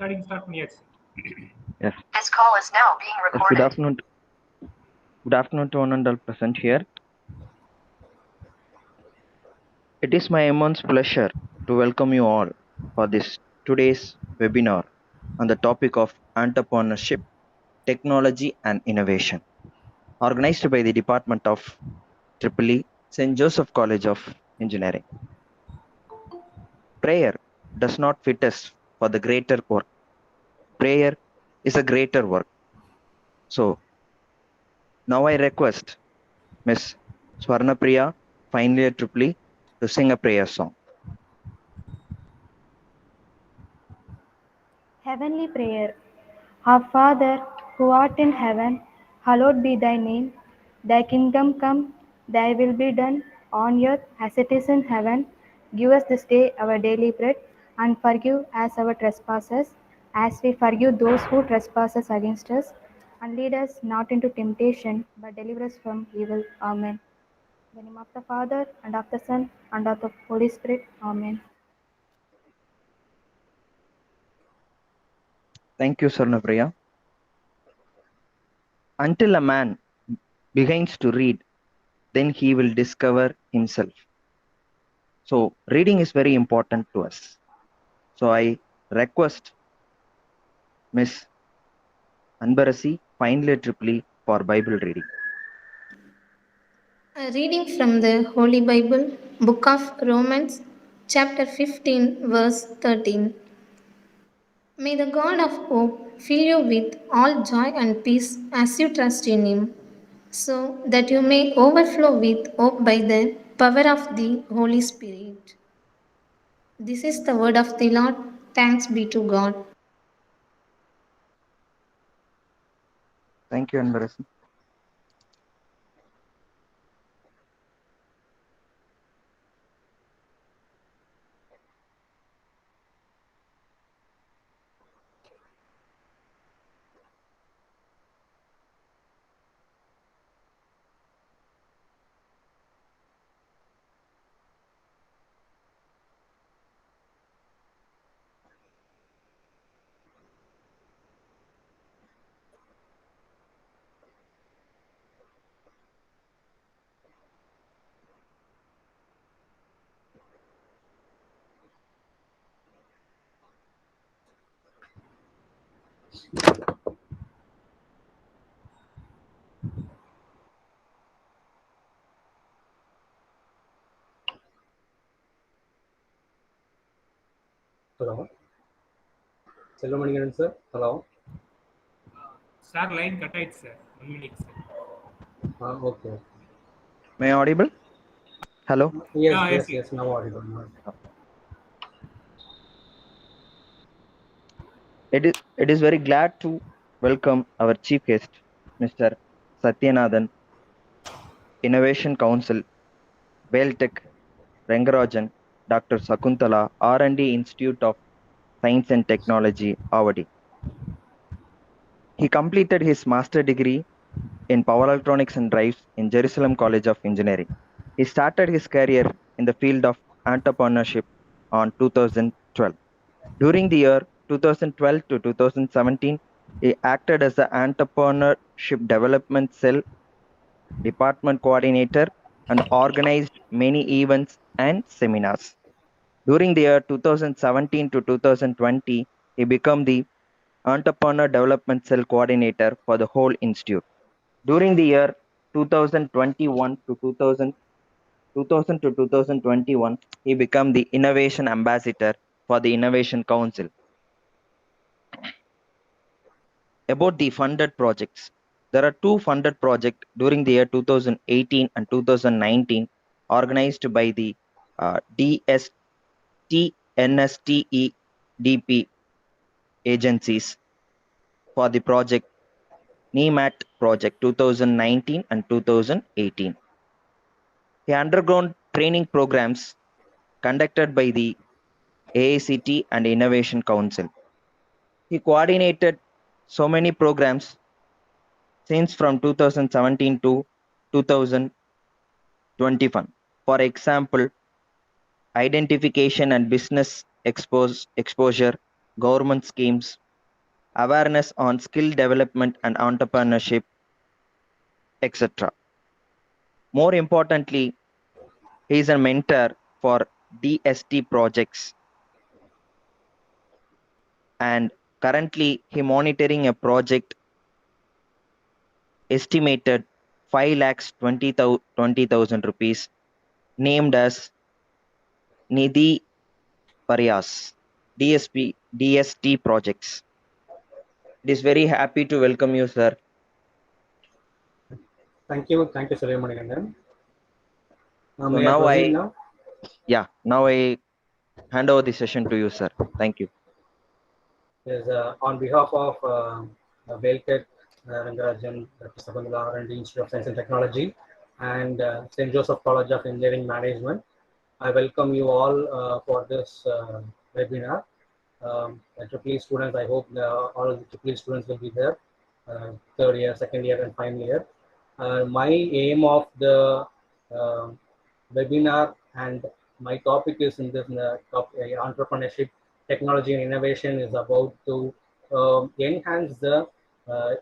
recording start பண்ணியாச்சு. Yes. This call is now being Yes, recorded. good afternoon to one and all present here. It is my immense pleasure to welcome you all for this today's webinar on the topic of entrepreneurship, technology and innovation, organized by the Department of EEE, St. Joseph College of Engineering. Prayer does not fit us for the greater work. Prayer is a greater work. So now I request Miss Swarnapriya, finally at EEE, to sing a prayer song. Heavenly prayer. Our Father, who art in heaven, hallowed be thy name. Thy kingdom come, thy will be done, on earth as it is in heaven. Give us this day our daily bread, and forgive us our trespasses, as we forgive those who trespass against us. And lead us not into temptation, but deliver us from evil. Amen. In the name of the Father, and of the Son, and of the Holy Spirit. Amen. Thank you, Swarnapriya. Until a man begins to read, then he will discover himself. So reading is very important to us. So I request Miss Anbarasi, finally at EEE, for Bible reading. A reading from the Holy Bible, Book of Romans, chapter 15, verse 13. May the God of hope fill you with all joy and peace as you trust in Him, so that you may overflow with hope by the power of the Holy Spirit. This is the word of the Lord. Thanks be to God. Thank you, Anbarasi. Hello. Selvamanikaran sir. Hello. Sir, line cut ஆயிடுச்சு sir. 1 minute sir. Okay. May I audible? Hello? Yes, now audible. It is very glad to welcome our chief guest, Mr. Sathyanathan, Innovation Council, Beltech, Rangarajan, Dr. Sakuntala, R&D Institute of Science and Technology, Avadi. He completed his master degree in Power Electronics and Drives in Jerusalem College of Engineering. He started his career in the field of entrepreneurship on 2012. During the year 2012 to 2017, he acted as the Entrepreneurship Development Cell Department Coordinator and organized many events and seminars. During the year 2017 to 2020, he became the Entrepreneur Development Cell Coordinator for the whole institute. During the year 2021 to 2000 to 2021, he became the Innovation Ambassador for the Innovation Council. About the funded projects, there are 2 funded projects during the year 2018 and 2019 organized by the NSTEDP agencies for the project NEMAT project 2019 and 2018. He undergone training programs conducted by the AICT and Innovation Council. He coordinated so many programs since from 2017 to 2021. For example, identification and business exposure, government schemes, awareness on skill development and entrepreneurship, etc. More importantly, he is a mentor for DST projects, and currently he monitoring a project estimated 5 lakhs 20,000 rupees named as Nidhi Parias DST projects. It is very happy to welcome you, sir. Thank you, Sriperumbudur. So May I proceed now? now I hand over the session to you, sir. Thank you. Yes, on behalf of Veltech, Rangarajan, P.Sathyanathan R&D Institute of Science and Technology, and St. Joseph College of Engineering Management, I welcome you all for this webinar. Triple students, I hope all of the Triple students will be there, third year, second year, and final year. My aim of the webinar and my topic is in this entrepreneurship, technology, and innovation is about to enhance the uh,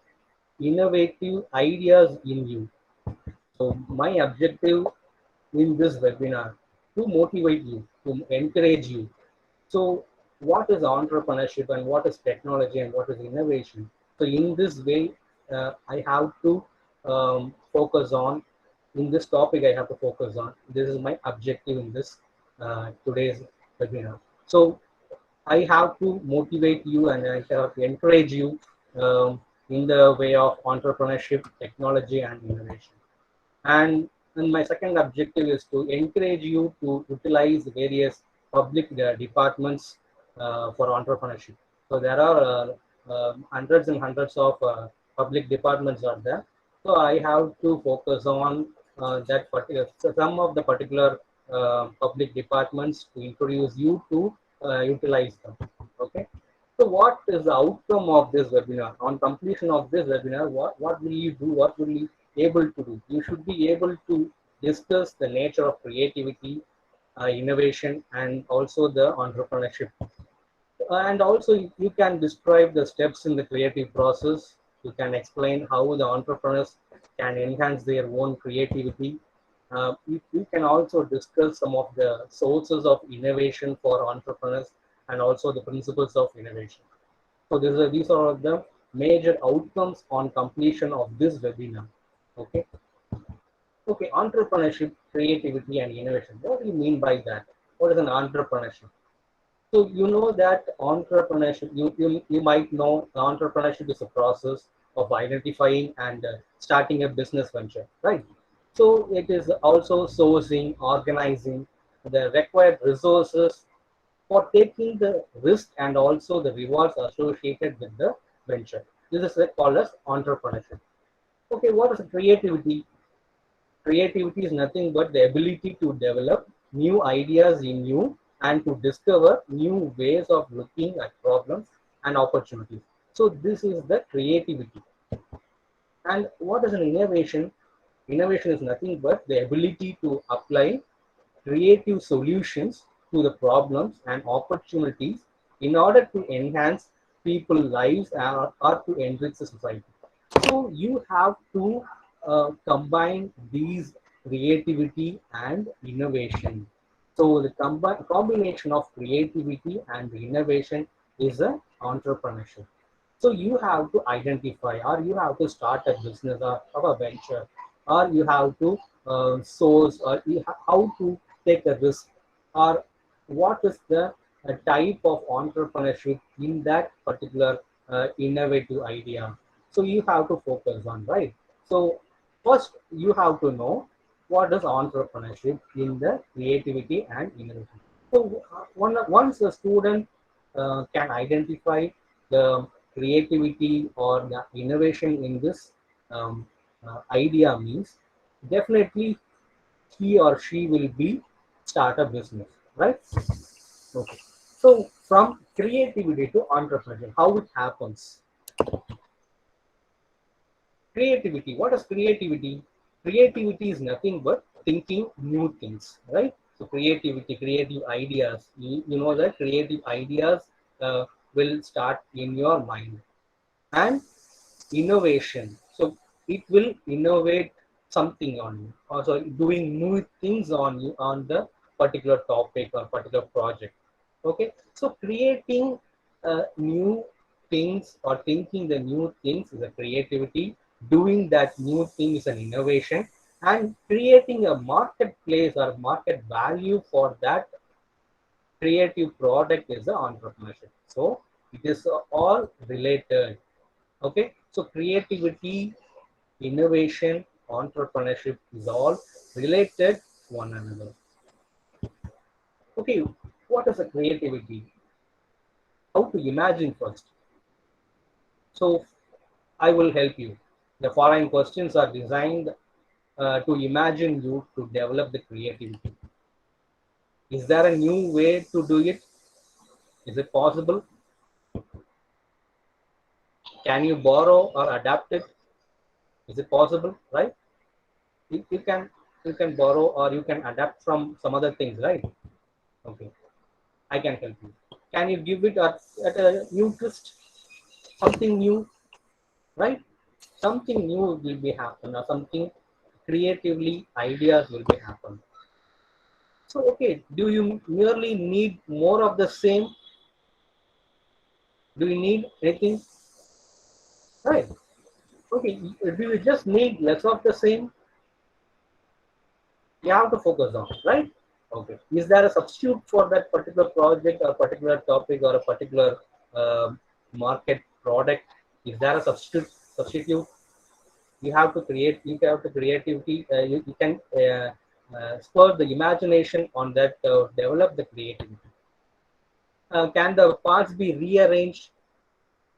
innovative ideas in you. So my objective in this webinar to motivate you, to encourage you. So what is entrepreneurship and what is technology and what is innovation? So in this way, I have to focus on, in this topic I have to focus on. This is my objective in this today's webinar. So I have to motivate you and I have to encourage you in the way of entrepreneurship, technology, and innovation. And my second objective is to encourage you to utilize various public departments for entrepreneurship. So there are hundreds and hundreds of public departments are there. So I have to focus on that particular, some of the particular public departments to introduce you to utilize them. Okay. So what is the outcome of this webinar? On completion of this webinar, what will you do? What will you able to do? You should be able to discuss the nature of creativity, innovation, and also the entrepreneurship. And also you can describe the steps in the creative process. You can explain how the entrepreneurs can enhance their own creativity. You can also discuss some of the sources of innovation for entrepreneurs and also the principles of innovation. So these are the major outcomes on completion of this webinar. Okay. Okay, entrepreneurship, creativity, and innovation. What do you mean by that? What is an entrepreneurship? So you know that entrepreneurship, you might know entrepreneurship is a process of identifying and starting a business venture, right? So it is also sourcing, organizing the required resources for taking the risk and also the rewards associated with the venture. This is called as entrepreneurship. Okay, what is creativity? Creativity is nothing but the ability to develop new ideas in you and to discover new ways of looking at problems and opportunities. So this is the creativity. And what is an innovation? Innovation is nothing but the ability to apply creative solutions to the problems and opportunities in order to enhance people's lives or to enrich the society. So you have to combine these creativity and innovation. So the combination of creativity and innovation is a entrepreneurship. So you have to identify, or you have to start a business or a venture, or you have to source, or how to take a risk, or what is the type of entrepreneurship in that particular innovative idea. So you have to focus on, right? So first you have to know what is entrepreneurship in the creativity and innovation. So once a student can identify the creativity or the innovation in this idea means, definitely he or she will be start a business, right? Okay. So from creativity to entrepreneurship, how it happens? Creativity. What is creativity? Creativity is nothing but thinking new things, right? So creativity, creative ideas. You know that creative ideas will start in your mind. And innovation, so it will innovate something on you, also doing new things on you on the particular topic or particular project. Okay, so creating new things or thinking the new things is a creativity, doing that new thing is an innovation, and creating a marketplace or market value for that creative product is the entrepreneurship. So it is all related. Okay, so creativity, innovation, entrepreneurship is all related to one another. Okay, what is a creativity? How to imagine first. So I will help you. The following questions are designed to imagine you to develop the creativity. Is there a new way to do it? Is it possible? Can you borrow or adapt it? Is it possible? Right? You can, you can borrow or you can adapt from some other things, right? Okay, I can help you. Can you give it at a new twist? Something new, right? Something new will be happen, or something creatively ideas will be happen. So okay, do you merely need more of the same? Do you need anything? Right. Okay, do you just need less of the same? You have to focus on, right? Okay. Is there a substitute for that particular project or particular topic or a particular market product? Is there a substitute? Substitute? You have to create. You have to creativity. You can spur the imagination on that. Develop the creativity. Can the parts be rearranged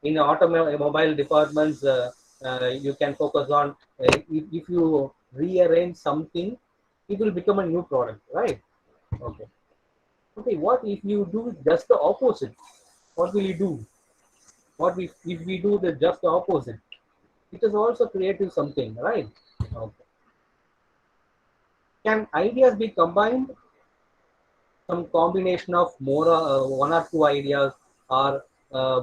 in automobile departments? You can focus on if you rearrange something, it will become a new product, right? Okay. Okay, what if you do just the opposite? What will you do? What if we do the just the opposite? It is also creative something, right? Okay. Can ideas be combined? Some combination of more one or two ideas or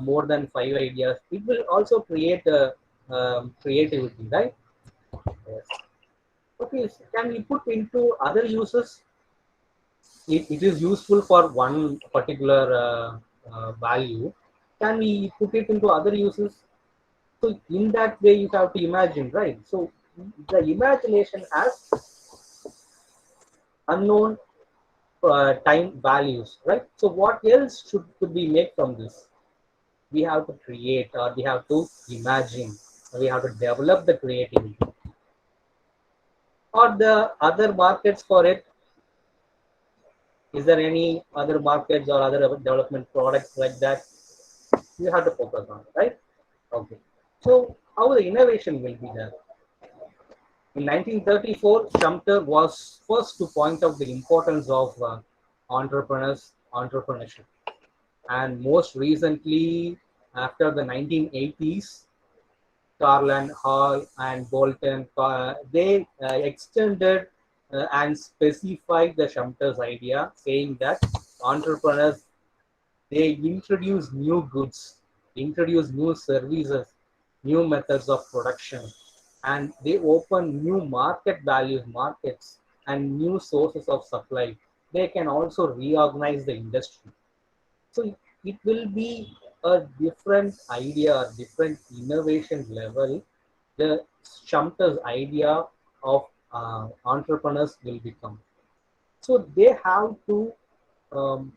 more than five ideas. It will also create creativity, right? Yes. Okay, so can we put into other uses? It is useful for one particular value. Can we put it into other uses? So in that way, you have to imagine, right? So the imagination has unknown time values, right? So what else could we make from this? We have to create, or we have to imagine, we have to develop the creativity. Or the other markets for it? Is there any other markets or other development products like that? You have to focus on, right? Okay. So how the innovation will be there? In 1934, Sumter was first to point out the importance of entrepreneurship. And most recently, after the 1980s, Carlin, Hall, and Bolton, they extended and specified the Sumter's idea, saying that entrepreneurs, they introduce new goods, introduce new services, new methods of production, and they open new market values, markets, and new sources of supply. They can also reorganize the industry. So it will be a different idea, different innovation level. The Sumter's idea of entrepreneurs will become. So they have to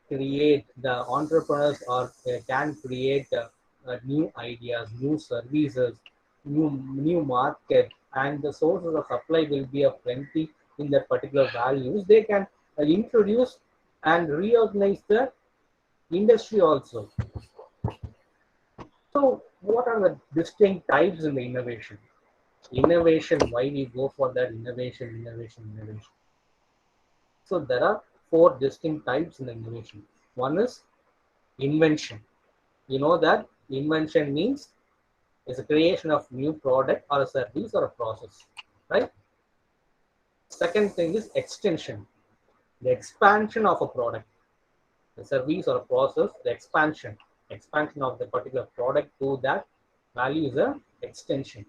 create, the entrepreneurs or can create new ideas, new services, new market, and the sources of supply will be of plenty in that particular values. They can introduce and reorganize the industry also. So what are the distinct types in the innovation? Innovation, why we go for that innovation? So there are four distinct types in the innovation. One is invention. You know that invention means it's a creation of new product or a service or a process, right? Second thing is extension, the expansion of a product, a service or a process, the expansion. expansion of the particular product to that value is a extension.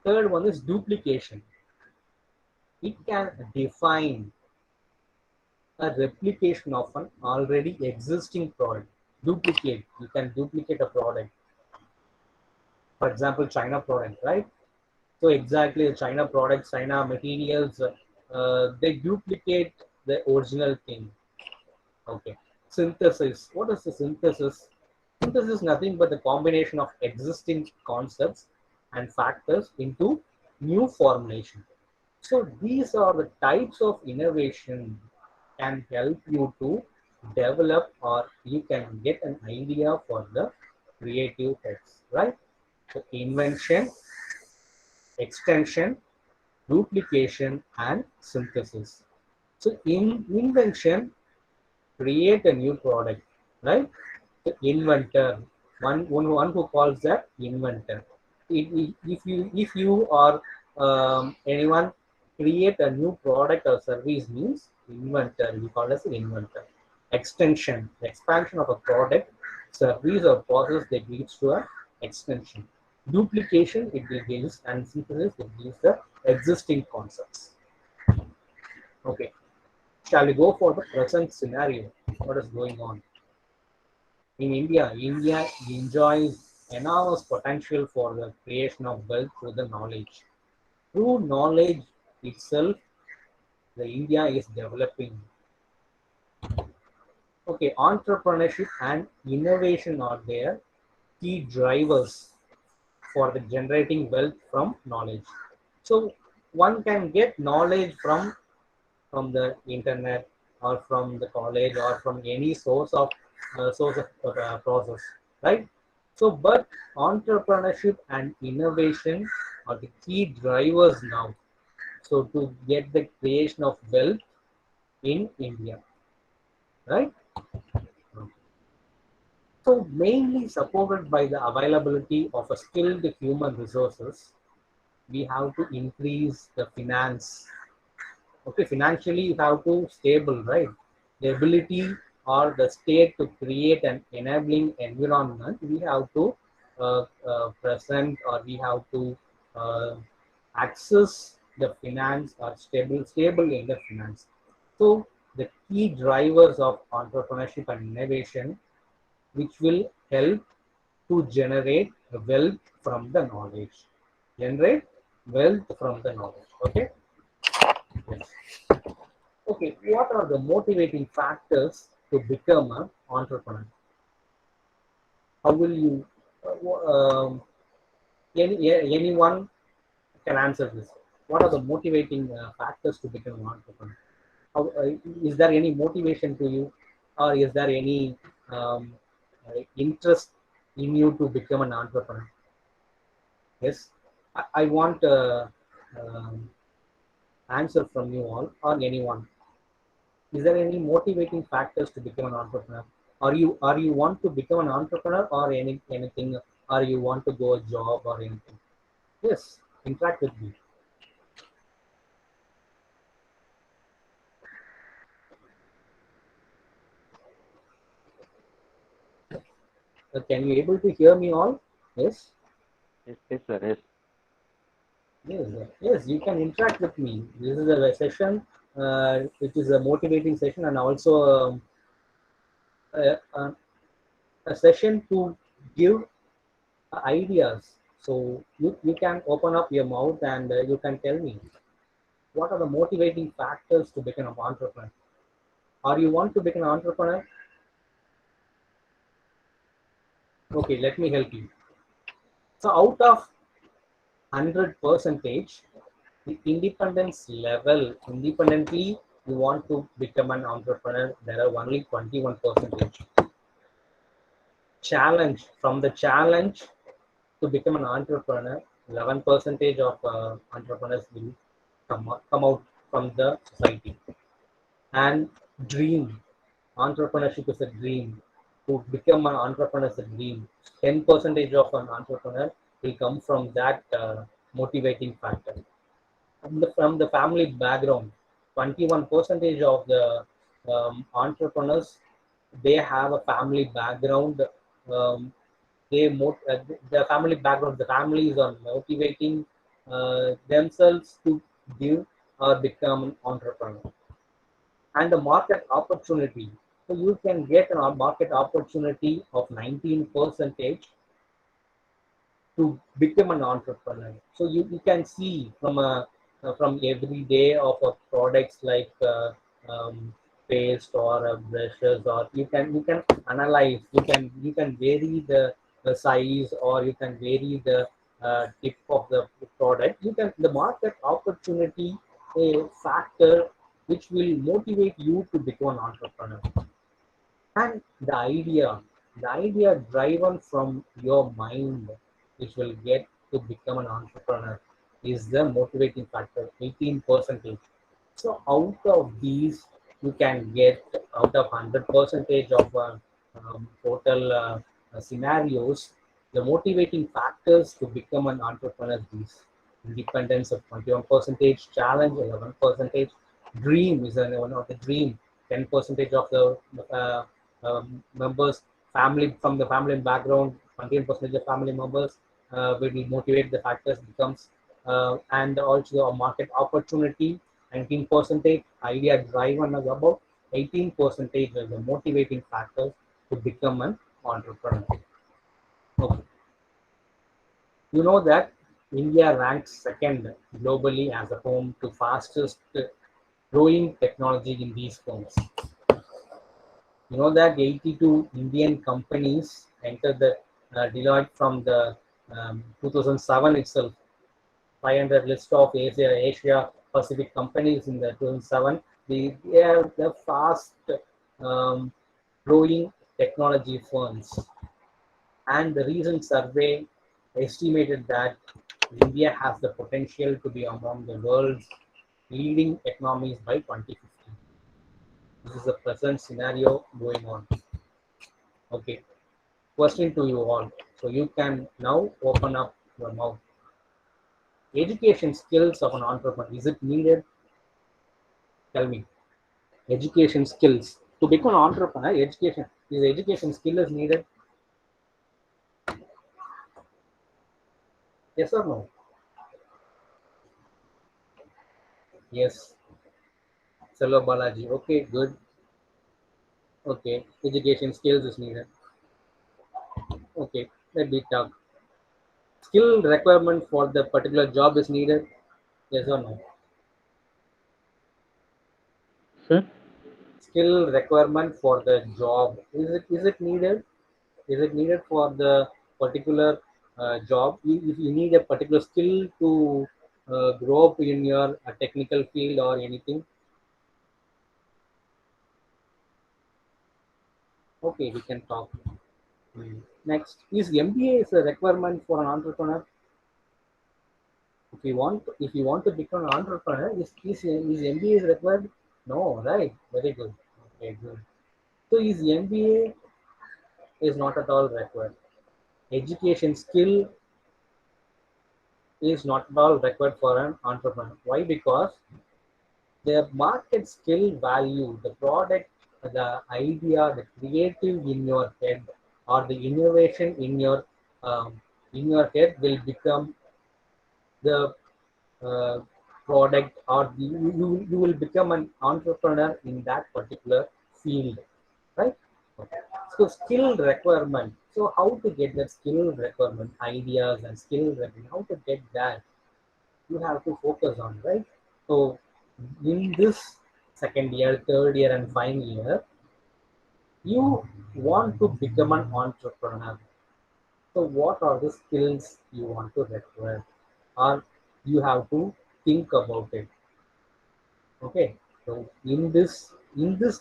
Third one is duplication. It can define a replication of an already existing product. Duplicate, you can duplicate a product. For example, China product, right? So exactly the China products, China materials, they duplicate the original thing. Okay. Synthesis. What is the synthesis? Synthesis is nothing but the combination of existing concepts and factors into new formulation. So these are the types of innovation can help you to develop, or you can get an idea for the creative heads, right? So invention, extension, duplication, and synthesis. So in invention, create a new product, right? The inventor, one who calls that inventor. If you or anyone create a new product or service means inventor, we call as an inventor. Extension, the expansion of a product, service or process that leads to a extension. Duplication, it will gives, and synthesis, it gives the existing concepts. Okay, shall we go for the present scenario? What is going on? In India, India enjoys enormous potential for the creation of wealth through the knowledge. Through knowledge itself, the India is developing. Okay, entrepreneurship and innovation are their key drivers for the generating wealth from knowledge. So one can get knowledge from the internet or from the college or from any source of process, right? So but entrepreneurship and innovation are the key drivers now, so to get the creation of wealth in India, right? So mainly supported by the availability of a skilled human resources, we have to increase the finance. Okay, financially you have to stable, right? The ability or the state to create an enabling environment, we have to present, or we have to uh, access the finance, or stable in the finance. So the key drivers of entrepreneurship and innovation, which will help to generate wealth from the knowledge. Generate wealth from the knowledge. Okay. Yes. Okay, what are the motivating factors to become an entrepreneur? How will you, anyone can answer this? What are the motivating factors to become an entrepreneur? Is there any motivation to you, or is there any interest in you to become an entrepreneur? Yes, I want answer from you all, or anyone. Is there any motivating factors to become an entrepreneur? Are you want to become an entrepreneur, or anything, or you want to go a job or anything? Yes, interact with me. Can you able to hear me all? Yes. Yes, yes, sir. Yes. Yes, yes, you can interact with me. This is a session, which is a motivating session, and also a, a, a session to give ideas. So you can open up your mouth, and you can tell me what are the motivating factors to become an entrepreneur. Are you want to become an entrepreneur? Okay, let me help you. So out of 100 percentage, the independence level, independently you want to become an entrepreneur, there are only 21 percentage. Challenge, from the challenge to become an entrepreneur, 11 percentage of entrepreneurs will come out from the society. And dream, entrepreneurship is a dream. To become an entrepreneur is a dream. 10 percentage of an entrepreneur will come from that motivating factor. From the family background, 21 percentage of the entrepreneurs they have a family background. Um, the family background, the families are motivating themselves to give or become an entrepreneur. And the market opportunity. So you can get a market opportunity of 19 percentage to become an entrepreneur. So you can see from every day of a products like paste or brushes, or you can analyze, you can vary the size, or you can vary the tip of the product. You can the market opportunity a factor which will motivate you to become an entrepreneur. And the idea driven from your mind, which will get to become an entrepreneur, is the motivating factor, 18 percentage. So out of these, you can get out of 100 percentage of total scenarios, the motivating factors to become an entrepreneur. These independence of 21 percentage, challenge 11 percentage, dream is one of the dream, 10 percentage of the members, family from the family background, 20 percentage of family members will motivate the factors becomes, and also a market opportunity 19 percentage, idea driven is about 18 percentage as the motivating factors to become an entrepreneur. Okay. You know that India ranks second globally as a home to fastest growing technology in these firms. You know that 82 Indian companies entered the Deloitte from the 2007 itself. 500 list of Asia Pacific companies in the 2007. They are the fast um, growing technology firms. And the recent survey estimated that India has the potential to be among the world's leading economies by 2050. This is the present scenario going on. Okay, question to you all. So you can now open up your mouth. Education skills of an entrepreneur, is it needed? Tell me. Education skills. To become an entrepreneur, education skill is needed? Yes or no? Yes. Selva Balaji. Okay, good. Okay. Education skills is needed. Okay. Let me talk. Skill requirement for the particular job is needed? Yes or no? Sir? Skill requirement for the job. Is it needed? Is it needed for the particular job? If you need a particular skill to grow up in your technical field or anything, okay, we can talk. Next, is MBA is a requirement for an entrepreneur? If you want to become an entrepreneur, is MBA is required? No, right? Very good. Okay, good. So is MBA is not at all required. Education skill is not at all required for an entrepreneur. Why? Because the market skill value, the product, the idea, the creative in your head, or the innovation in your head will become the product, or you will become an entrepreneur in that particular field, right? Okay. So skill requirement. So how to get that skill requirement, ideas and skill requirement, how to get that? You have to focus on, right? So in this second year, third year, and final year, you want to become an entrepreneur. So what are the skills you want to require, or you have to think about it? Okay. So in this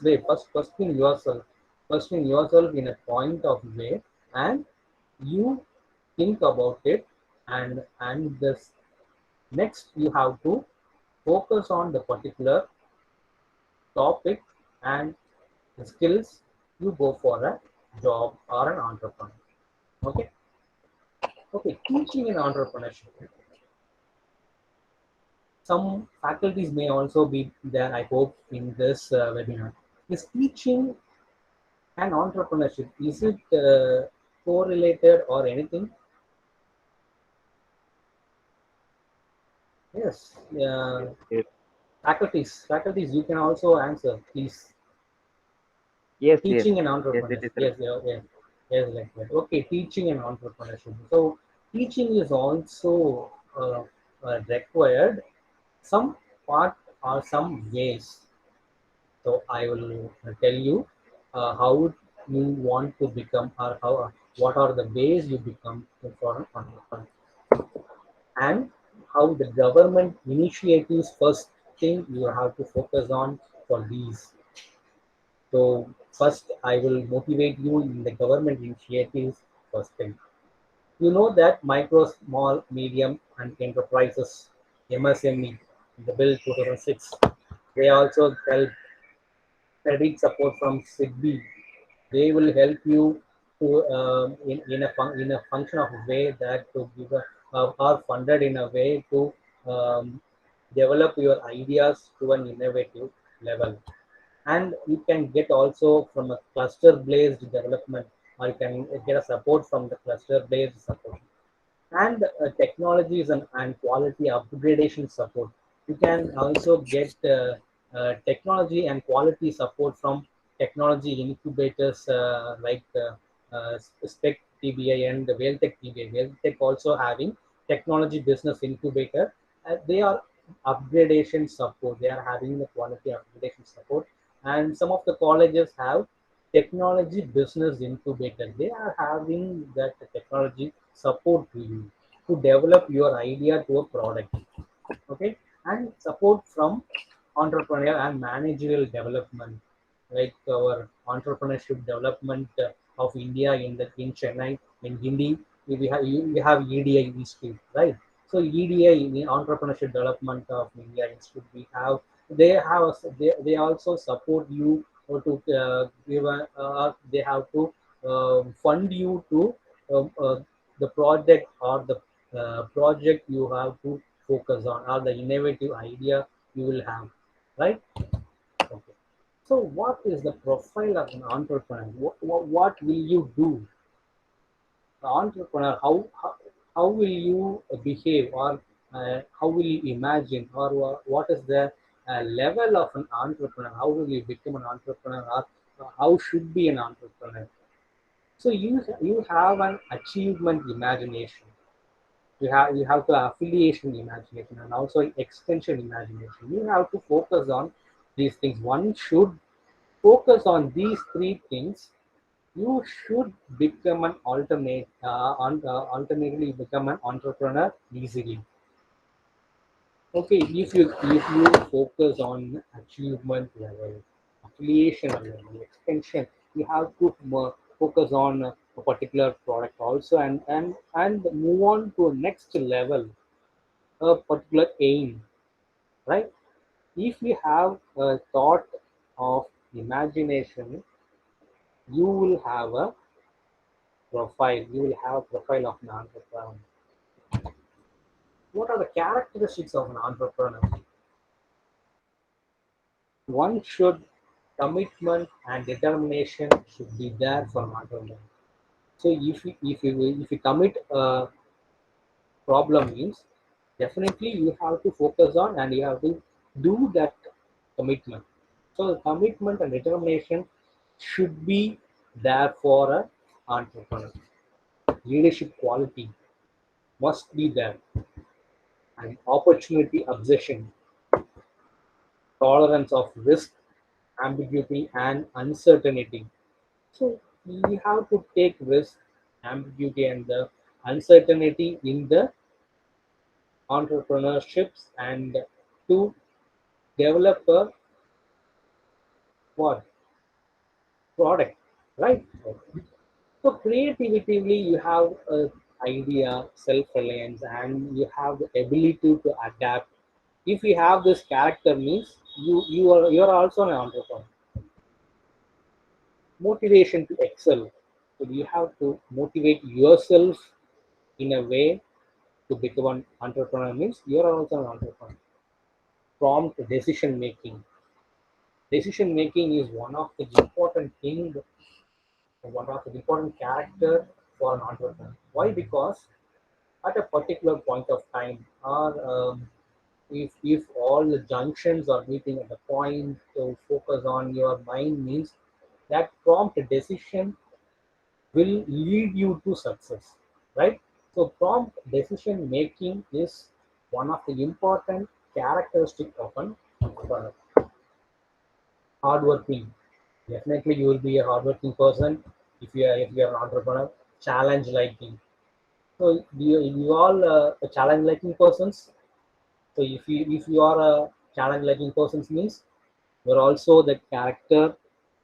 way, first question yourself in a point of way, and you think about it, and this next you have to focus on the particular topic and the skills, you go for a job or an entrepreneur. Okay. Okay, teaching and entrepreneurship. Some faculties may also be there, I hope, in this webinar. Is teaching And entrepreneurship, is it correlated or anything? Yes. Yes, yes, Faculties, you can also answer, please. yes, yes, Teaching and yes. It entrepreneurship. is Yes, related. yeah, yeah, yes, like that. Okay, teaching and entrepreneurship. So teaching is also required some part or some ways. So I will tell you how you want to become, or how what are the ways you become for an entrepreneur, and how the government initiatives first thing you have to focus on for these. So first, I will motivate you in the government initiatives first thing. You know that micro, small, medium, and enterprises (MSME) in the Bill 2006. They also help credit support from SIGBI. They will help you to in a function of a way that to give are funded in a way to um, develop your ideas to an innovative level. And you can get also from a cluster based development, or you can get a support from the cluster based support, and technologies and quality upgradation support. You can also get technology and quality support from technology incubators like Spec TBI and the Welltech TBI. Welltech also having technology business incubator. They are upgradation support. They are having the quality upgradation support, and some of the colleges have technology business incubator. They are having that technology support to you to develop your idea to a product. Okay, and support from entrepreneurial and managerial development, like our entrepreneurship development of India in Chennai, in Hindi. We have EDI Institute, right? So EDI, the Entrepreneurship Development of India Institute, we have. They also support you or to give they have to fund you to the project, or the project you have to focus on, or the innovative idea you will have, right? Okay. So what is the profile of an entrepreneur? What will you do? The entrepreneur, how will you behave, or how will you imagine, or what is the level of an entrepreneur? How will you become an entrepreneur, or how should be an entrepreneur? So you have an achievement imagination. You have to affiliation imagination, and also extension imagination. You have to focus on these things. One should focus on these three things. You should become an alternately become an entrepreneur easily. Okay, if you focus on achievement level, affiliation level, extension, you have to focus on a particular product also, and move on to a next level, a particular aim, right? If you have a thought of imagination, you will have a profile. You will have a profile of an entrepreneur. What are the characteristics of an entrepreneur? One should commitment and determination should be there for an entrepreneur. So if you commit a problem means, definitely you have to focus on and you have to do that commitment. So the commitment and determination should be there for an entrepreneur. Leadership quality must be there, and opportunity obsession, tolerance of risk, ambiguity, and uncertainty. So we have to take risk, ambiguity, and the uncertainty in the entrepreneurships, and to develop a what product, right? So creatively, you have a idea, self-reliance, and you have the ability to adapt. If you have this character, means you're also an entrepreneur. Motivation to excel. So you have to motivate yourself in a way to become an entrepreneur, means you're also an entrepreneur. Prompt decision making. Decision making is one of the important things one of the important character for an entrepreneur. Why? Because at a particular point of time, or if all the junctions are meeting at the point to focus on your mind, means that prompt decision will lead you to success, right? So prompt decision making is one of the important characteristic of an entrepreneur. Hardworking, definitely you will be a hardworking person if you are an entrepreneur. Challenge liking. So you all challenge liking persons. So if you are a challenge liking persons means you're also the character.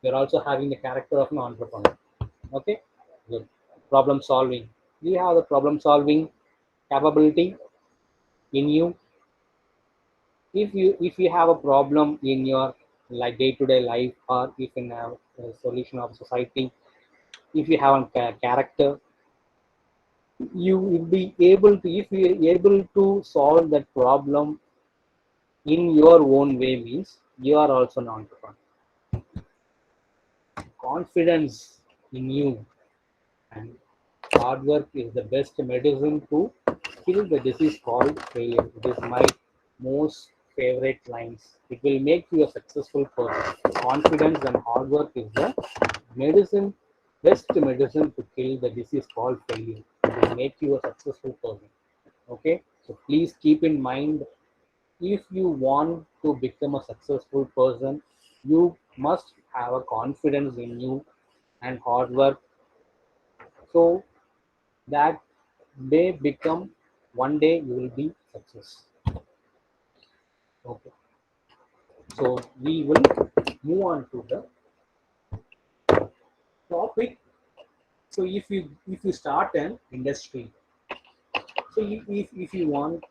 You're also having the character of an entrepreneur. Okay, good. Problem solving. Do you have the problem solving capability in you? If you have a problem in your like day-to-day life, or if in a solution of society, if you have a character, you will be able to, if you are able to solve that problem in your own way, means you are also an entrepreneur. Confidence in you and hard work is the best medicine to kill the disease called failure. It is my most favorite lines. It will make you a successful person. Confidence and hard work is the medicine, best medicine to kill the disease called failure. It will make you a successful person. Okay, so please keep in mind, if you want to become a successful person, you must have a confidence in you and hard work, so that they become, one day you will be success. Okay, so we will move on to the topic. So if you start an industry, so if you want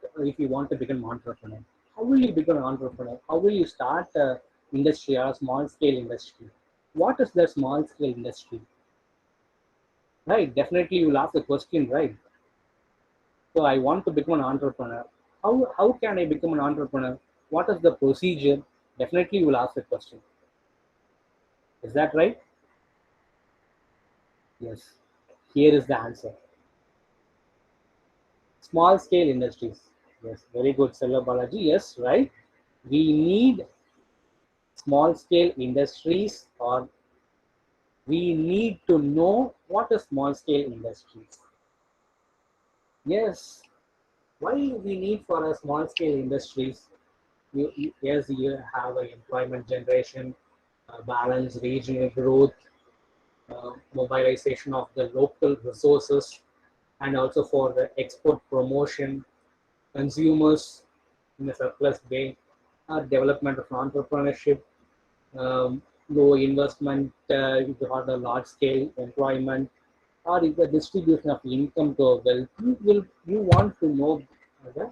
to become an entrepreneur, how will you become an entrepreneur? How will you start a industry or a small scale industry? What is the small scale industry? Right, definitely you will ask the question, right? So I want to become an entrepreneur. How can I become an entrepreneur? What is the procedure? Definitely you will ask the question. Is that right? Yes. Here is the answer. Small scale industries. Yes, very good, Selva Balaji. Yes, right. We need small scale industries, or we need to know what is small scale industries. Yes. Why we need for a small scale industries? Yes, you have an employment generation, balance, regional growth, mobilization of the local resources, and also for the export promotion, consumers in a surplus way, development of entrepreneurship, low investment, if you have a large scale employment, or if the distribution of income to wealth. You want to know the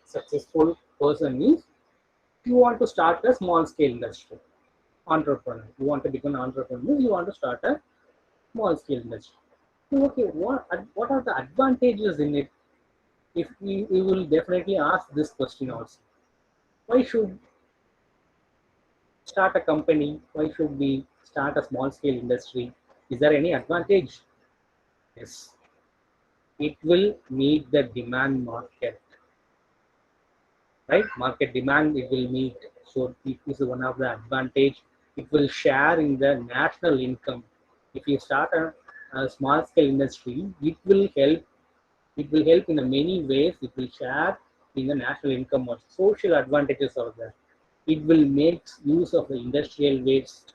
successful person is, you want to start a small scale industry. Entrepreneur, you want to become an entrepreneur, you want to start a small scale industry. So, okay, what are the advantages in it? If we will definitely ask this question also. Why should start a company? Why should we start a small scale industry? Is there any advantage? Yes, it will meet the demand market, right? Market demand it will meet. So it is one of the advantage. It will share in the national income. If you start a small scale industry, it will help. It will help in a many ways. It will share in the national income or social advantages of that. It will make use of the industrial waste,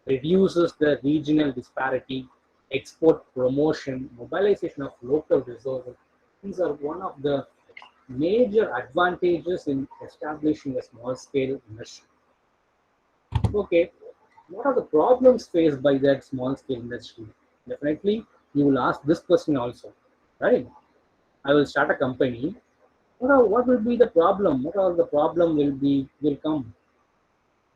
reduces the regional disparity, export promotion, mobilization of local resources. These are one of the major advantages in establishing a small scale industry. Okay, what are the problems faced by that small scale industry? Definitely, you will ask this question also, right? I will start a company. What will be the problem? What are the problem will come?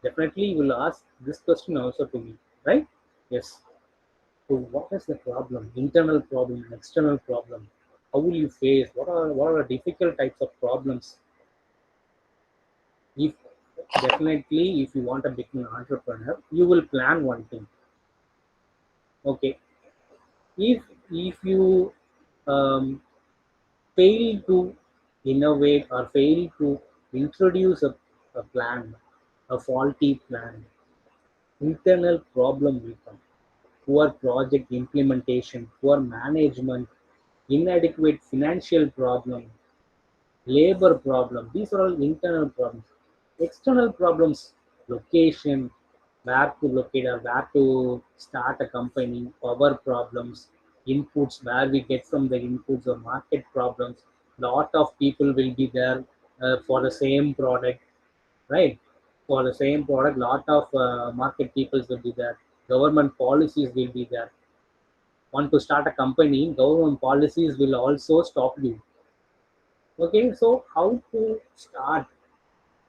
Definitely, you will ask this question also to me, right? Yes. So, what is the problem? Internal problem, external problem. How will you face? What are the difficult types of problems? If definitely, if you want to become an entrepreneur, you will plan one thing. Okay, if you um, fail to innovate or fail to introduce a plan, a faulty plan, internal problem will come. Poor project implementation, poor management, inadequate financial problem, labor problem. These are all internal problems. External problems, location, where to locate or where to start a company, power problems, inputs, where we get from the inputs or market problems. Lot of people will be there for the same product, right? For the same product, lot of market peoples will be there. Government policies will be there. Want to start a company, government policies will also stop you. Okay, so how to start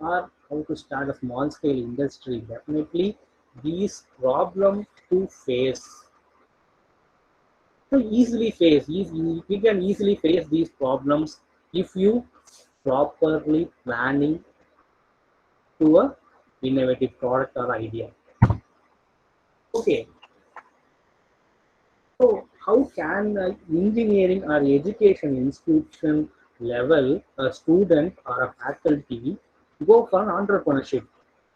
or how to start a small scale industry? Definitely these problems to face. So easily face, you can easily face these problems if you properly planning to a innovative product or idea. Okay, so how can engineering or education institution level a student or a faculty go for an entrepreneurship?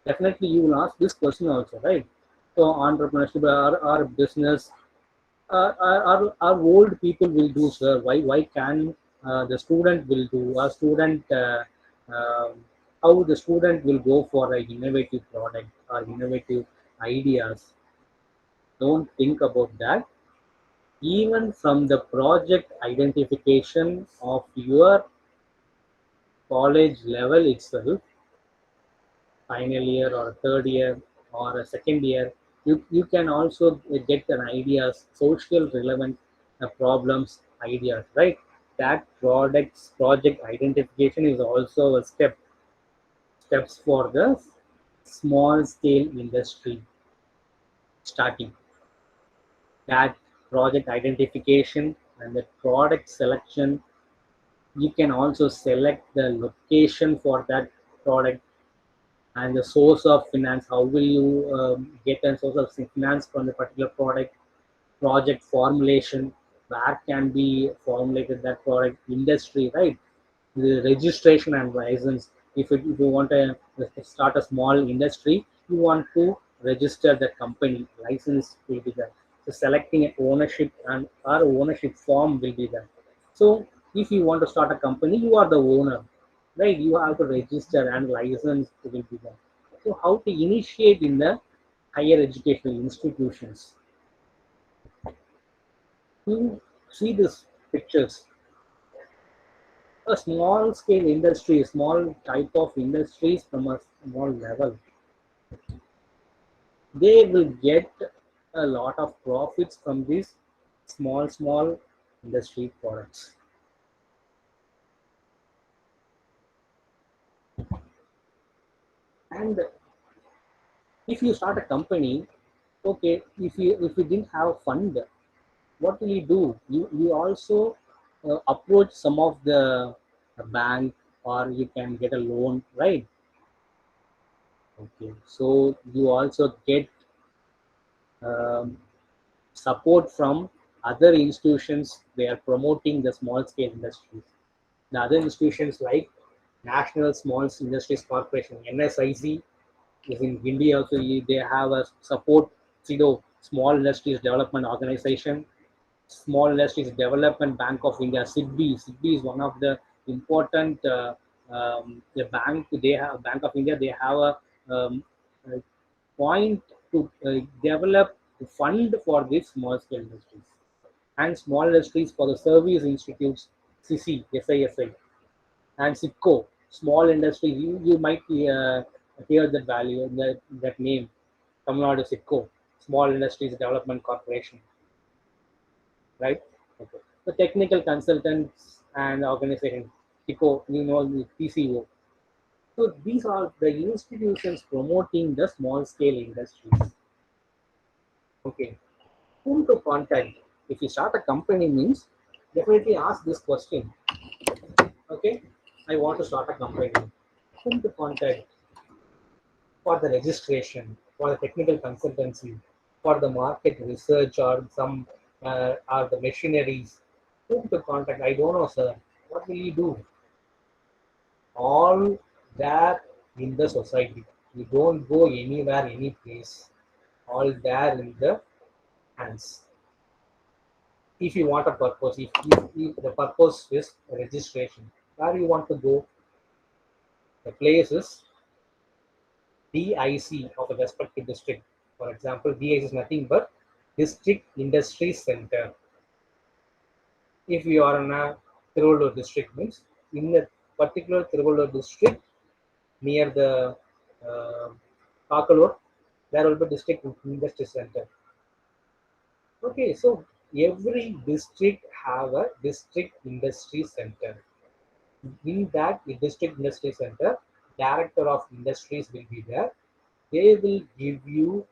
Definitely you will ask this question also, right? So entrepreneurship or business our old people will do, sir. Why can the student will do? A student how the student will go for an innovative product or innovative ideas? Don't think about that. Even from the project identification of your college level itself, final year or third year or a second year, you can also get an ideas, social relevant problems, ideas, right? That products project identification is also a steps for the small scale industry starting. That project identification and the product selection, you can also select the location for that product and the source of finance. How will you get a source of finance from the particular product? Project formulation, where can be formulated that product? Industry, right? The registration and license. If you want to start a small industry, you want to register the company, license will be there. So selecting an ownership and our ownership form will be there. So if you want to start a company, you are the owner, right? You have to register and license will be there. So how to initiate in the higher educational institutions? You see these pictures, a small scale industry, small type of industries from a small level, they will get a lot of profits from these small industry products. And if you start a company, okay, if you didn't have fund, what will you do? You also approach some of the bank or you can get a loan, right? Okay, so you also get um, support from other institutions. They are promoting the small scale industries. The other institutions like National Small Industries Corporation, NSIC, is in India also. They have a support CIDO, Small Industries Development Organization, Small Industries Development Bank of India, SIDBI. SIDBI is one of the important the bank. They have Bank of India. They have a point to develop fund for these small scale industries and small industries for the service institutes, CC, SISI, and SIPCO, small industries. You might hear that value, that name, Tamil Nadu SIPCO, Small Industries Development Corporation, right? Okay. The technical consultants and organizations, TICO, the PCO. So these are the institutions promoting the small scale industries. Okay. Whom to contact? If you start a company means, definitely ask this question. Okay, I want to start a company. Whom to contact for the registration, for the technical consultancy? for the market research or some or the machineries. Whom to contact? I don't know, sir. What will you do? All there in the society. You don't go anywhere, any place. All there in the hands. If you want a purpose, if the purpose is registration, where you want to go, the place is DIC of a respective district. For example, DIC is nothing but District Industry Center. If you are in a Tiruvallur district, means in the particular Tiruvallur district near the uh, Kakalur, there will be District Industry Center. Okay, so every district have a District Industry Center. In that district industry center, director of industries will be there. They will give you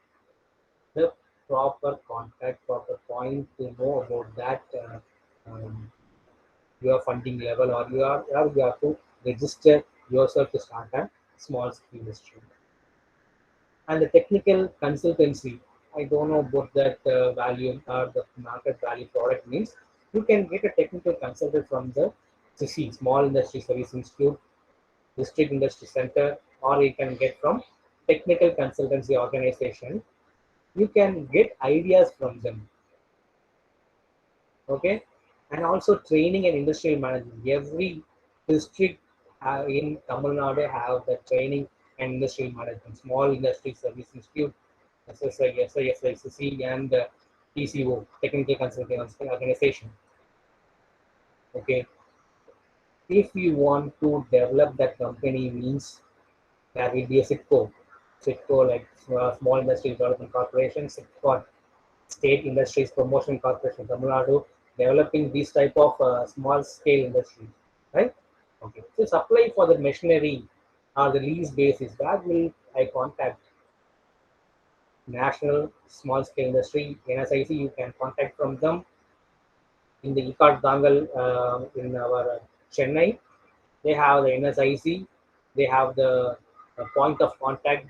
the proper contact, proper point to know about that your funding level, or you have to register yourself to start a small scale industry. And the technical consultancy, I don't know about that value or the market value product means. You can get a technical consultant from the CC, Small Industry Service Institute, District Industry Center, or you can get from technical consultancy organization. You can get ideas from them. Okay, and also training and industrial management. Every district in Tamil Nadu have the training and industrial management. Small Industry Service Institute, SSI, SISICC, and TCO, Technical Consulting Organization. Okay, if you want to develop that company means there will be a SITCO like Small Industry Development Corporation, SITCO, State Industries Promotion Corporation, Tamil Nadu, developing these type of small scale industries, right? Okay. So supply for the machinery or the lease basis, where will I contact? National Small Scale Industry, NSIC, you can contact from them in the ICAR Dangal in our Chennai. They have the NSIC, they have the point of contact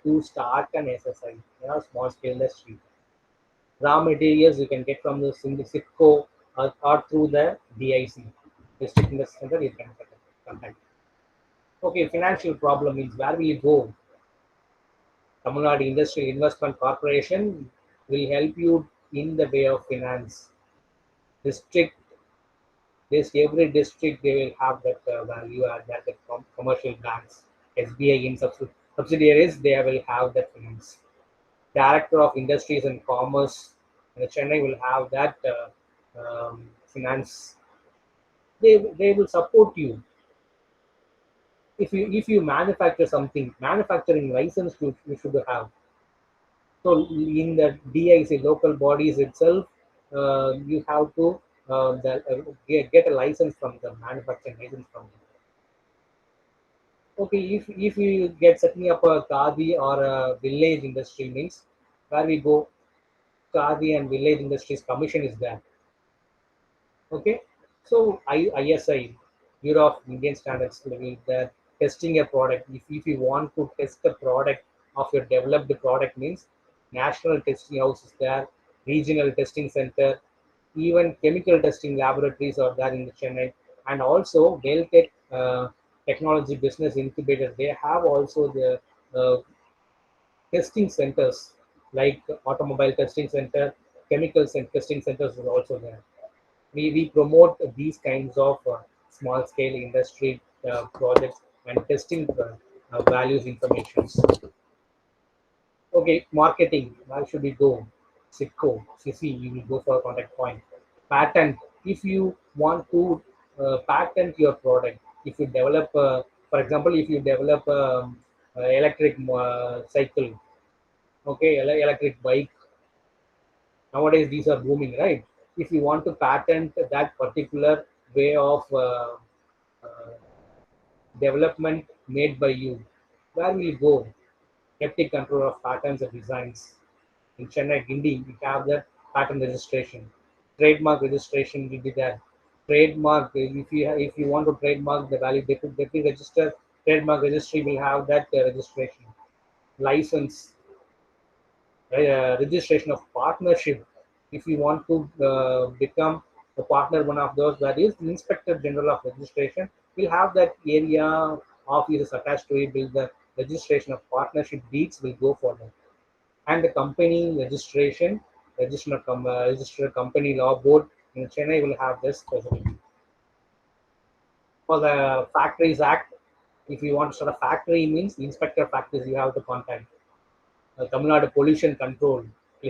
to start an SSI, small scale industry. Raw materials you can get from the SITCO or through the DIC, District Industry Center, you can contact. Okay, financial problem means where will you go? Tamil Nadu Industrial Investment Corporation will help you in the way of finance. District, every district they will have that value add that the commercial banks, SBI in subsidiaries, they will have that finance. Director of Industries and Commerce in Chennai will have that finance. They will support you. If you manufacture something, manufacturing license you should have. So in the DIC local bodies itself, you have to get a license from the manufacturing license from them. Okay, if you get setting up a khadi or a village industry means where we go, khadi and village industries commission is there. Okay, so ISI, Bureau of Indian Standards level, that testing a product. If you want to test the product of your developed product means national testing house is there, regional testing center, even chemical testing laboratories are there in the Chennai, and also Deltech Technology Business Incubator. They have also the testing centers like automobile testing center, chemicals and testing centers is also there. We promote these kinds of small scale industry projects and testing values informations. Okay, marketing. Where should we go? Sitco, CC, you will go for a contact point. Patent. If you want to patent your product, if you develop, for example, if you develop electric cycle, okay, electric bike. Nowadays, these are booming, right? If you want to patent that particular way of uh, development made by you, where will you go? Haptic control of patents and designs. In Chennai, Gindi, we have the patent registration. Trademark registration will be there. Trademark, if you want to trademark the value, they could register. Trademark registry will have that registration. License. registration of partnership. If you want to become a partner, one of those, that is the Inspector General of Registration will have that area offices attached to it. Will the registration of partnership deeds will go for them, and the company registration, registered company law board in Chennai will have this facility. For the Factories Act, if you want to start a factory, means the inspector of factories you have to contact. Tamil Nadu pollution control,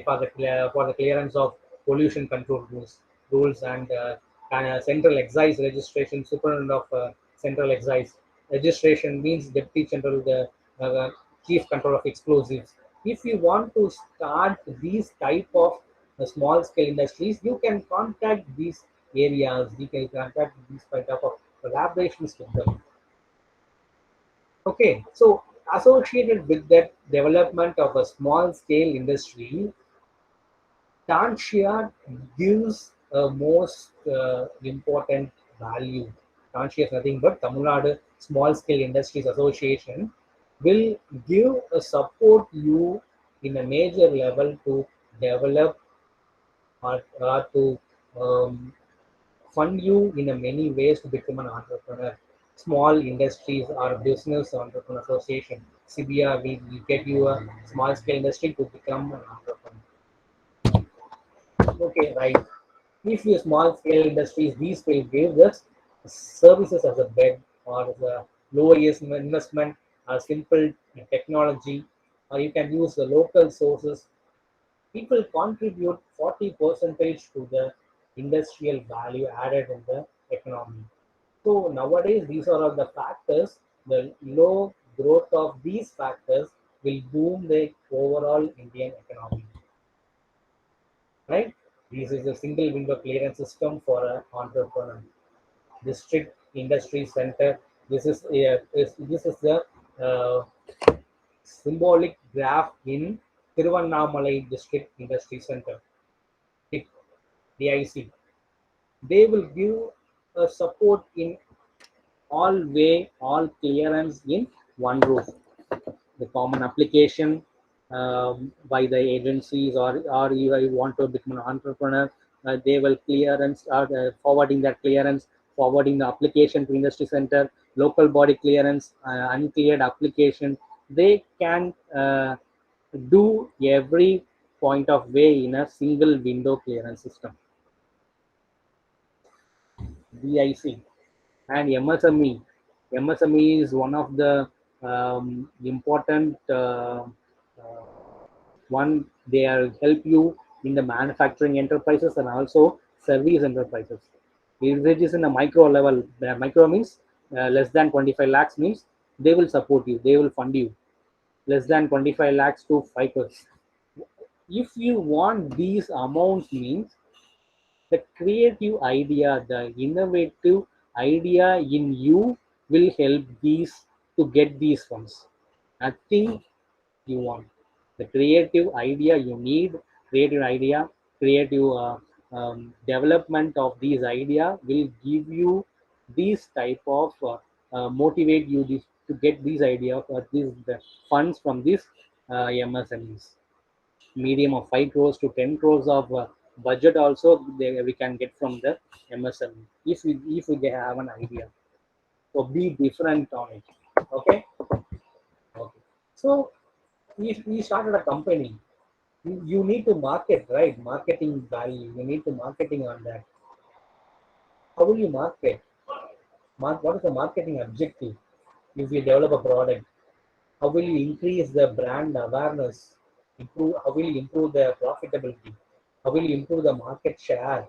for the clearance of pollution control rules and central excise registration, superintendent of central excise registration means deputy general, the chief control of explosives. If you want to start these type of small scale industries, you can contact these areas. You can contact these type of collaborations with them. Okay, so associated with that development of a small scale industry, Tanshia gives a most important value. Tanshia is nothing but Tamil Nadu Small Scale Industries Association will give a support you in a major level to develop or to um, fund you in a many ways to become an entrepreneur. Small industries or business entrepreneur association, CBR will get you a small scale industry to become an entrepreneur. Okay, right. If you small scale industries, these will give us services as a bed or as a lowest investment or simple technology, or you can use the local sources. People contribute 40 percentage to the industrial value added in the economy. So nowadays, these are all the factors. The low growth of these factors will boom the overall Indian economy. Right? This is a single window clearance system for an entrepreneur. District Industry Center. This is the uh, symbolic graph in Tiruvannamalai District Industry Center. DIC. They will give a support in all clearance in one roof. The common application by the agencies, or you want to become an entrepreneur, they will clearance or forwarding that clearance, forwarding the application to industry center, local body clearance, uncleared application. They can do every point of way in a single window clearance system. BIC and MSME. MSME is one of the important uh, one. They are help you in the manufacturing enterprises and also service enterprises. If it is in a micro level, micro means less than 25 lakhs means they will support you, they will fund you. Less than 25 lakhs to 5%. If you want these amounts means the creative idea, the innovative idea in you will help these to get these funds. Nothing you want. The creative idea you need, creative idea, creative development of these idea will give you these type of motivate you this, to get these idea or these the funds from these MSMEs. Medium of 5 crores to 10 crores of budget also we can get from the MSME if we have an idea. So be different on it. Okay. Okay. So if we started a company, you need to market, right? Marketing value. You need to marketing on that. How will you market? What is the marketing objective? If you develop a product, how will you increase the brand awareness? Improve. How will you improve the profitability? How will you improve the market share?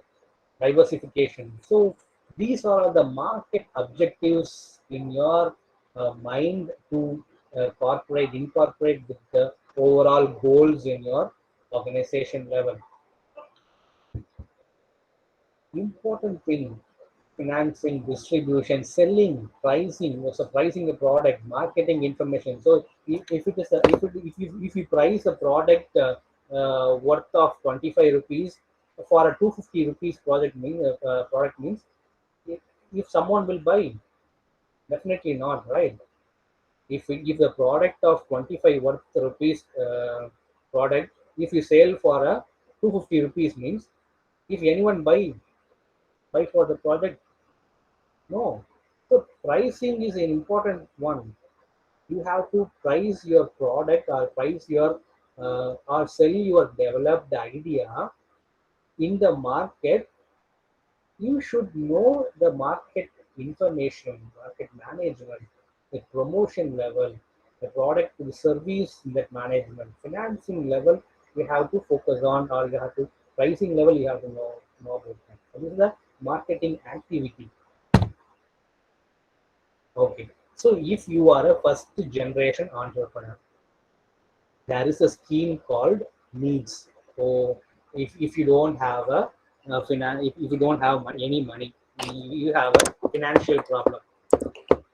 Diversification. So these are the market objectives in your mind to incorporate with the overall goals in your organization level. Important thing: financing, distribution, selling, pricing. Also pricing the product, marketing information. So if it is a, if you price a product worth of 25 rupees for a 250 rupees product means, if someone will buy, definitely not, right? If the product of 25 worth rupees product If you sell for a 250 rupees means, if anyone buy for the product, no. So pricing is an important one. You have to price your product or price your or sell your developed idea in the market. You should know the market information, market management, the promotion level, the product to the service that management, financing level. You have to focus on, or you have to pricing level. You have to know about that. So this is the marketing activity. Okay. So if you are a first generation entrepreneur, there is a scheme called needs. So if you don't have if you don't have any money, you have a financial problem,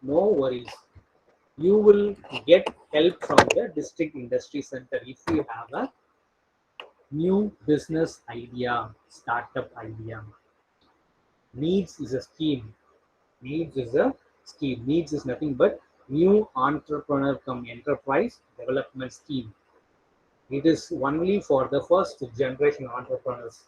no worries. You will get help from the district industry center if you have a new business idea, startup idea. Needs is a scheme. Needs is a scheme. Needs is nothing but new entrepreneur come enterprise development scheme. It is only for the first generation entrepreneurs.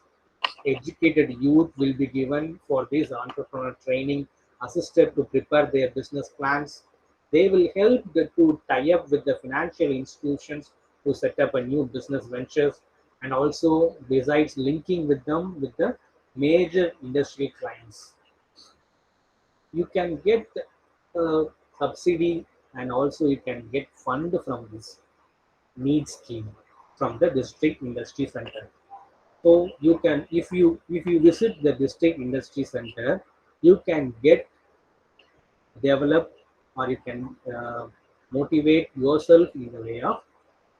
Educated youth will be given for this entrepreneur training, assisted to prepare their business plans. They will help to tie up with the financial institutions to set up a new business ventures, and also besides linking with them with the major industry clients. You can get uh, subsidy, and also you can get fund from this need scheme from the district industry center. So you can, if you visit the district industry center, you can get develop, or you can motivate yourself in the way of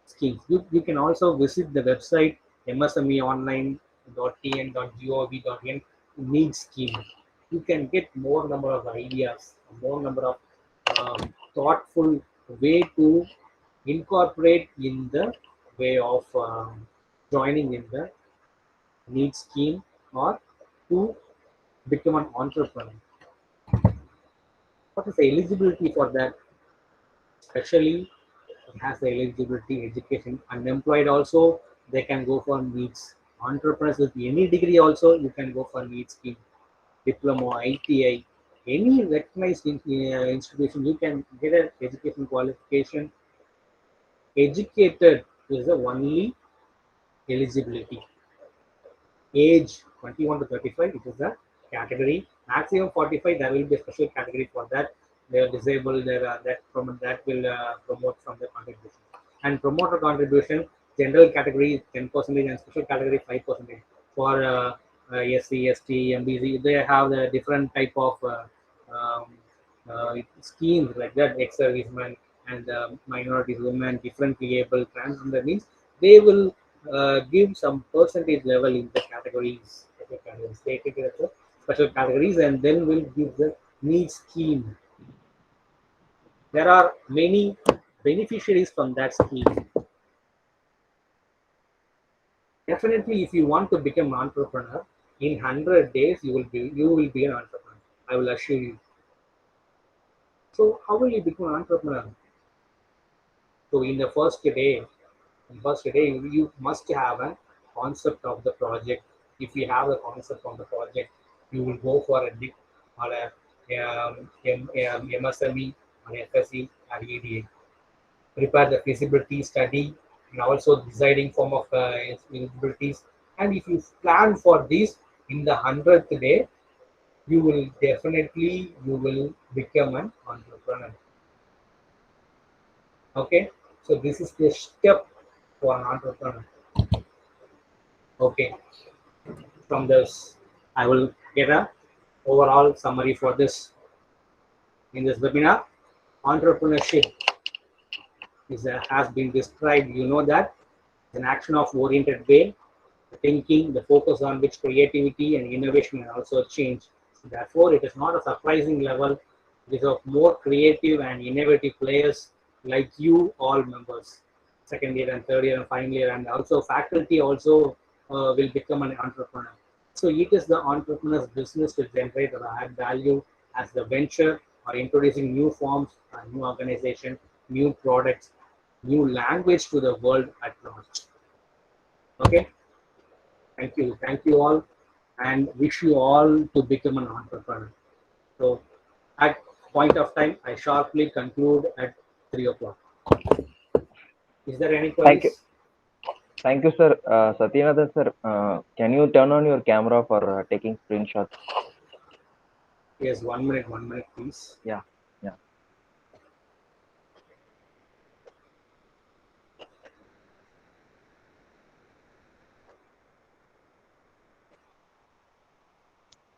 schemes. You can also visit the website msmeonline.tn.gov.in need scheme. You can get more number of ideas, more number of thoughtful way to incorporate in the way of joining in the need scheme, or to become an entrepreneur. What is the eligibility for that? Especially it has the eligibility, education, unemployed also they can go for needs. Entrepreneurs with any degree also you can go for needs scheme. Diploma, ITI, any recognized institution you can get an education qualification. Educated is the only eligibility. Age 21 to 35, it is the category. Maximum 45, there will be a special category for that. They are disabled, there are that will promote from the contribution. And promoter contribution, general category 10% and special category 5%. For SC, ST, MBC, they have the different type of um, schemes like that. Ex-servicemen and minorities, women, differently able, transgender means they will give some percentage level in the categories, stated as the special categories, and then will give the need scheme. There are many beneficiaries from that scheme. Definitely, if you want to become an entrepreneur, in 100 days you will be an entrepreneur. I will assure you. So how will you become an entrepreneur? So in the first day you must have a concept of the project. If you have a concept of the project, you will go for a DIP or a MSME or FSE or EDA. Prepare the feasibility study and also deciding form of feasibilities. And if you plan for this in the 100th day, you will become an entrepreneur. Okay, so this is the step for an entrepreneur. Okay, from this I will get a overall summary for this. In this webinar, entrepreneurship has been described. You know that an action of oriented way, the thinking, the focus on which creativity and innovation and also change. So therefore, it is not a surprising level. It is of more creative and innovative players like you all members, second year and third year and final year, and also faculty also will become an entrepreneur. So it is the entrepreneur's business to generate or add value as the venture, or introducing new forms, new organization, new products, new language to the world at large. Okay, thank you all, and wish you all to become an entrepreneur. So, at point of time, I sharply conclude at 3 o'clock. Is there any Thank you. queries? Thank you, sir. Satyanathan, sir, can you turn on your camera for taking screenshots? Yes, 1 minute, please. Yeah, yeah.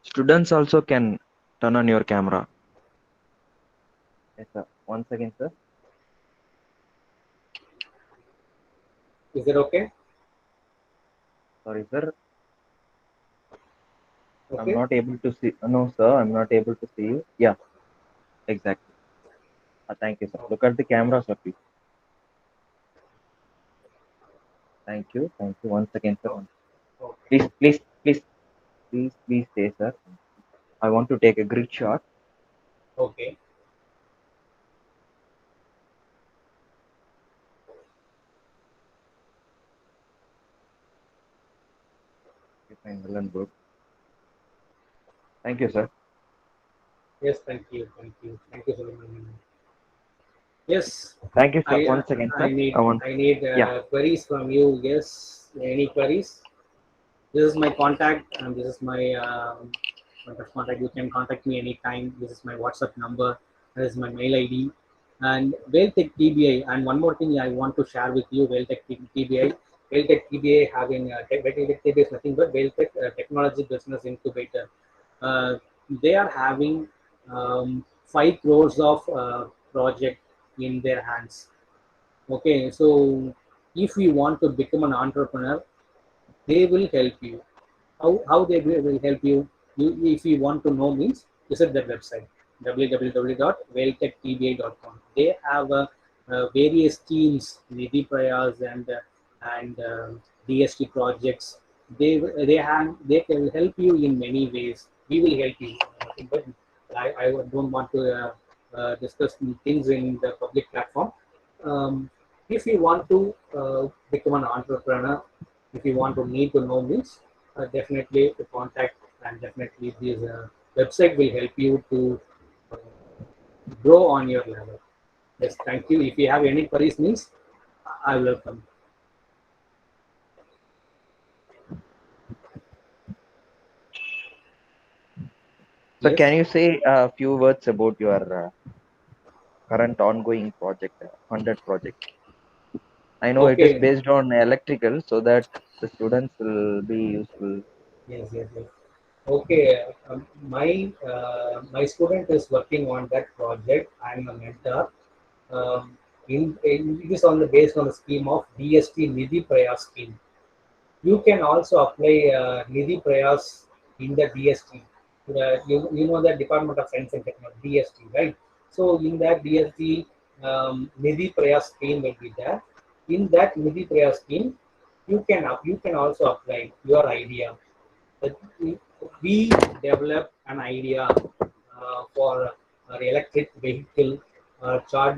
Students also can turn on your camera. Yes, sir. One second, sir. Is it okay? Sorry, sir. I'm Okay. not able to see. No, sir. I'm not able to see you. Yeah, exactly. Thank you, sir. Look at the camera, sir, please. Thank you. Thank you. One second, sir. Oh, okay. Please stay, sir. I want to take a grid shot. Okay. Fine, well and good. Thank you, sir. Yes, thank you, Subramanian. Yes, Thank you, sir. I uh, One second, I sir. need I want. I need Yeah. queries from you. Yes, any queries? This is my contact, and this is my point of contact. You can contact me anytime. This is my WhatsApp number. This is my mail ID. And Welltech TBI. And one more thing I want to share with you, Welltech TBI. Welltech TBI having Welltech TBI is nothing but Welltech Technology Business Incubator. Uh, they are having 5 crores of project in their hands. Okay, so if you want to become an entrepreneur, they will help you. How they will help you? If you want to know means visit their website www.welltechtba.com. They have various teams, Nidhi Prayas and DST projects. They can help you in many ways. We will help you, but I don't want to discuss things in the public platform. If you want to become an entrepreneur, if you want to need to know means, definitely to contact, and definitely this website will help you to uh, grow on your level. Yes, thank you. If you have any queries means, I welcome. So, can Yes. you say a few words about your current ongoing project, funded project? I know it is Okay. based on electrical, so that the students will be useful. Yes, yes, yes. Okay. My student is working on that project. I'm a mentor. It is on the based on the scheme of DST Nidhi Prayas scheme. You can also apply Nidhi Prayas in the DST. You know the Department of Science and Technology, DST, right? So in that DST, Nidhi Prayas scheme will be there. In that Nidhi Prayas scheme, you can also apply your idea. That we develop an idea for an electric vehicle,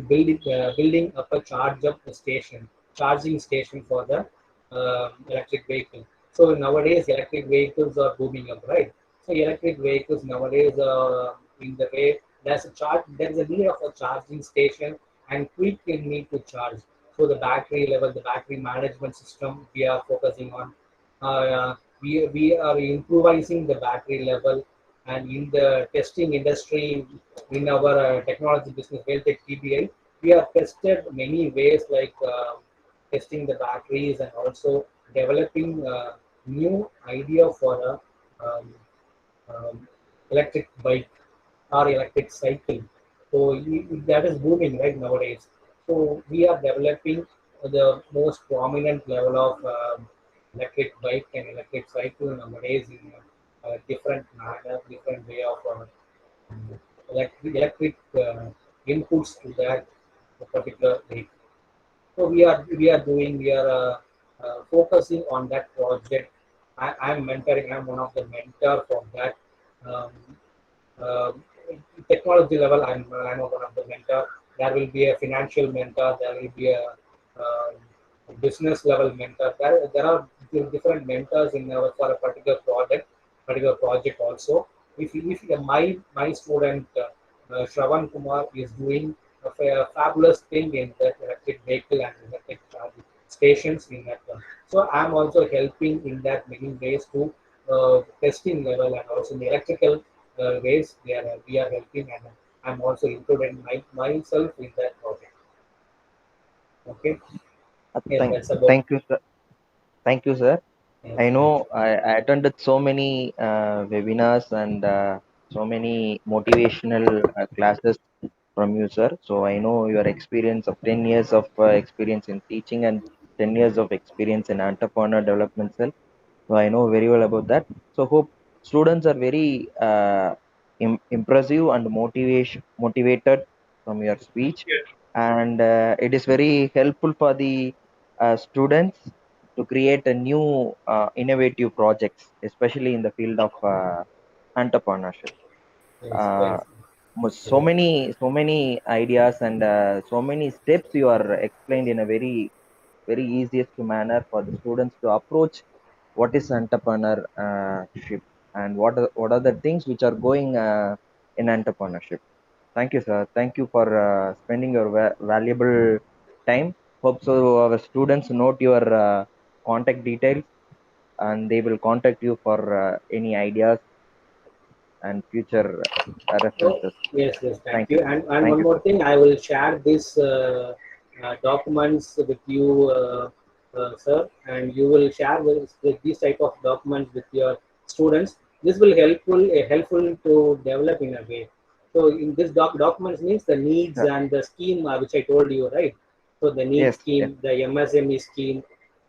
building up a charging station for the electric vehicle. So nowadays electric vehicles are booming up, right? So electric vehicles nowadays, in the way there is a need of a charging station and quick need to charge. So the battery level, the battery management system we are focusing on. We are improvising the battery level, and in the testing industry, in our technology business, Welltech TBI, we have tested many ways like testing the batteries and also developing new idea for a um, um, electric bike or electric cycle. So that is booming right nowadays. So we are developing the most prominent level of electric bike and electric cycle nowadays in a different manner, different way of electric inputs to that particular vehicle. So we are focusing on that project. I'm mentoring. I'm one of the mentor for that. Um, uh, Technology level, I'm one of the mentor. There will be a financial mentor. There will be a business level mentor. There are different mentors in our for a particular project also. If my student Shravan Kumar is doing a fabulous thing in that electric vehicle and electric charging stations in that one. So I'm also helping in that many ways to testing level and also in the electrical ways we are helping, and I'm also included myself in that project. Okay. Yes, Thank, that's about. thank you, sir. Thank you, sir. Yes, I thank know I attended so many webinars and so many motivational classes from you, sir. So I know your experience of 10 years of experience in teaching and 10 years of experience in entrepreneur development, sir. So I know very well about that. So hope students are very impressive and motivated from your speech, Yes. and it is very helpful for the students to create a new innovative projects, especially in the field of entrepreneurship. you. Yes, Uh, yes, yes, so many ideas and so many steps you are explained in a very easiest manner for the students to approach what is entrepreneurship and what are the things which are going in entrepreneurship. Thank you, sir. Thank you for spending your valuable time. Hope so our students note your contact details and they will contact you for any ideas and future oh, references. yes, yes. Thank Thank you, you. sir. And Thank one you, more sir. thing, I will share this documents with you, sir, and you will share with these type of documents with your students. This will helpful to develop in a way. So in this documents means the needs Sir. and the scheme which I told you, right? So the need Yes, yes, scheme, the MSME scheme,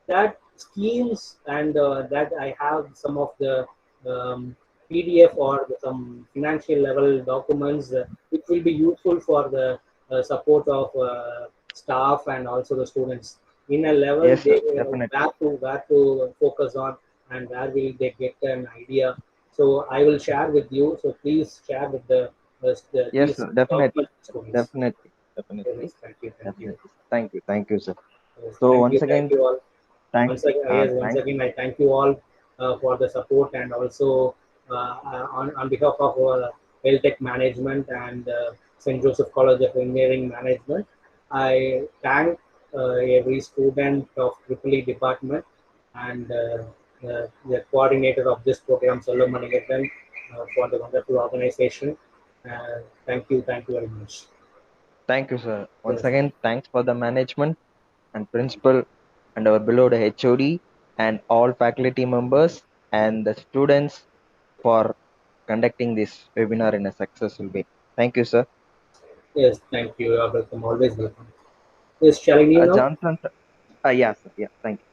that schemes, and that I have some of the PDF or some financial level documents which will be useful for the support of staff and also the students in a level yes, they sir. Definitely. where to focus on and where will they get an idea. So I will share with you. So please share with Yes, these sir. Definitely. document students. Definitely. Yes, Definitely. thank you, thank you. Definitely. Thank you. Thank you, sir. Yes, So once thank again, you all. thank Once again, once thank again, I thank you all for the support, and also on behalf of Tech Management and St. Joseph College of Engineering Management, I thank every student of Triple E department and the coordinator of this program, Solomon Manigathan, for the wonderful organization. Thank you very much. thank you, sir. Once Yes, again, thanks for the management and principal and our beloved HOD and all faculty members and the students for conducting this webinar in a successful way. Thank you, sir. yes, thank you. You are welcome. Always welcome. Yes, shall I leave now? Johnson, sir. Yeah, sir. Yeah, thank you.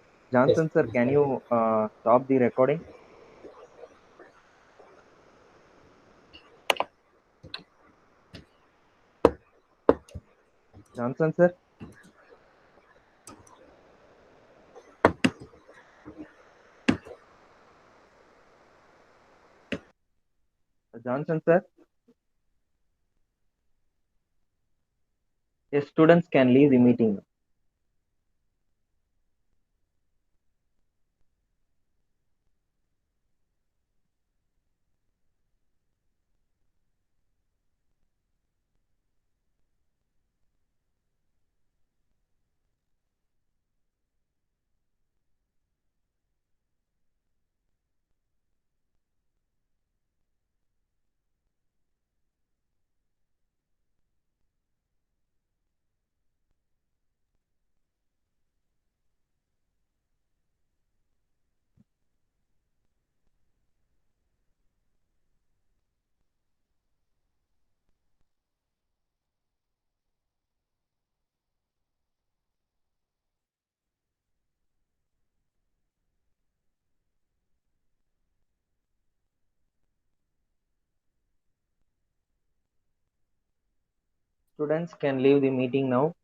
Yes, Johnson, sir, yes, can thank you. you stop the recording? Johnson, sir. Johnson, sir. Yes, students can leave the meeting. Students can leave the meeting now.